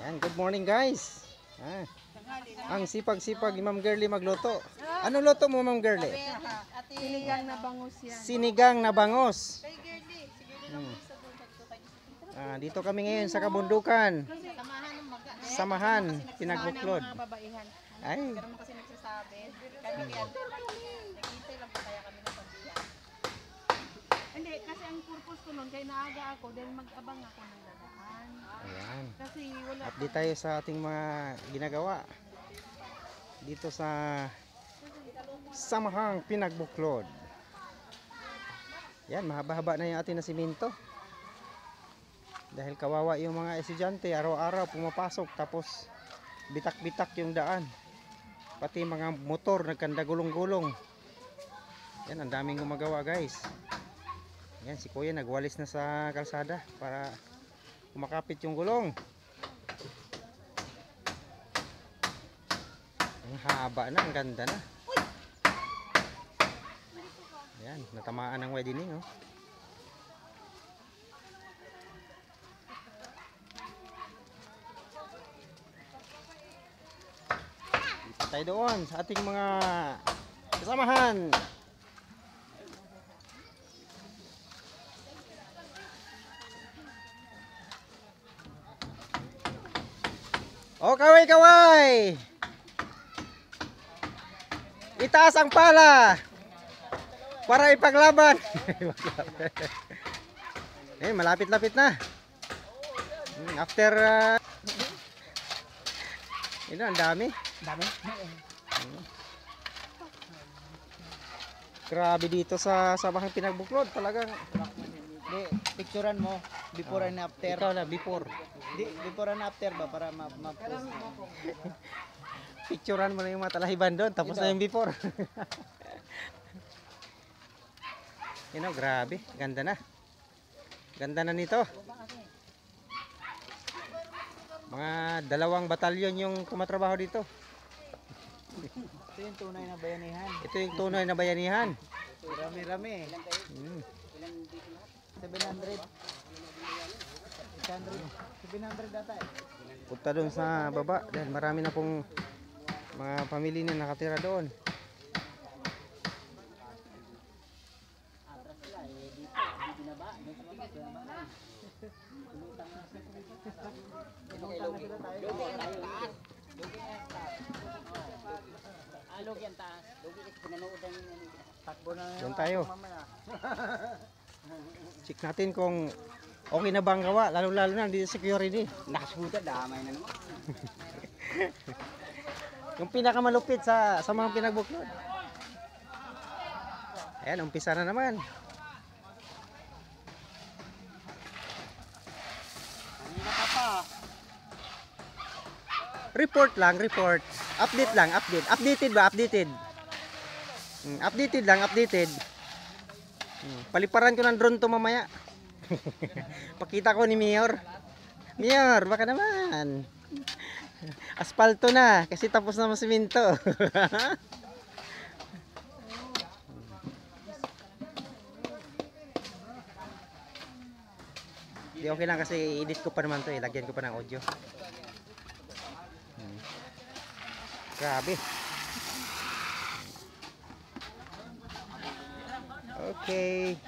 Yan, good morning guys. Ang sipag-sipag ni Ma'am Girlie magluto. Ano luto mo, Ma'am Girlie? Sinigang na bangus yan. Sinigang na bangus. Dito kami ngayon sa kabundukan. Samahan, pinagbuklod. Ay. Pero kasi nagsasabi, kami kaya nagkintay lang po kaya kami ng pambihan. Hindi, kasi ang purpose ko nun, kaya naaga ako dahil mag-abang ako ng dadaan. Ayan. Kasi wala Update tayo sa ating mga ginagawa dito sa Samahang Pinagbuklod. Yan, mahaba-haba na yung ating nasimento. Dahil kawawa yung mga estudyante, araw-araw pumapasok tapos bitak-bitak yung daan. Pati mga motor nagkanda gulong-gulong. Yan, ang daming gumagawa guys. Yan, si Kuya nagwalis na sa kalsada para kumakapit yung gulong. Ang haba na, ang ganda na. Yan, natamaan ng widening oh. Dito tayo doon sa ating mga kasamahan. Oh, kaway-kaway! Itaas ang pala para ipaglaban. Malapit-lapit na. After ang dami. Grabe dito sa Samahang Pinagbuklod, talagang Picturean mo before and after. ikaw na before. Before and after ba para ma-post mo. Picturean mo na yung mga talahiban doon, tapos na yung before. Grabe, ganda na. Ganda na nito. Mga 2 batalyon yung kumatrabaho dito. Ito yung tunay na bayanihan. Ito yung tunay na bayanihan. Rami-rami. 700. 700 data eh. Punta doon sa baba dahil marami na pong mga pamilya na nakatira doon. Alog yan taas. Lugi kasi pinanood ang takbo na Doon tayo. Check natin kung okay na ba ang gawa, lalo-lalo na dito sa security. nakasuda damay na naman. Yung pinakamalupit sa mga pinagbuklod. Ayan, umpisa na naman. Kanina ka pa. Report lang, report. Update lang, update. Updated ba? Updated. Updated lang, updated. Paliparan ko ng drone to mamaya. Pakita ko ni Mayor. Mayor, baka naman. Aspalto na kasi tapos na masimento. Di okay lang kasi edit ko pa naman to eh. Lagyan ko pa ng audio. Grabe. Okay.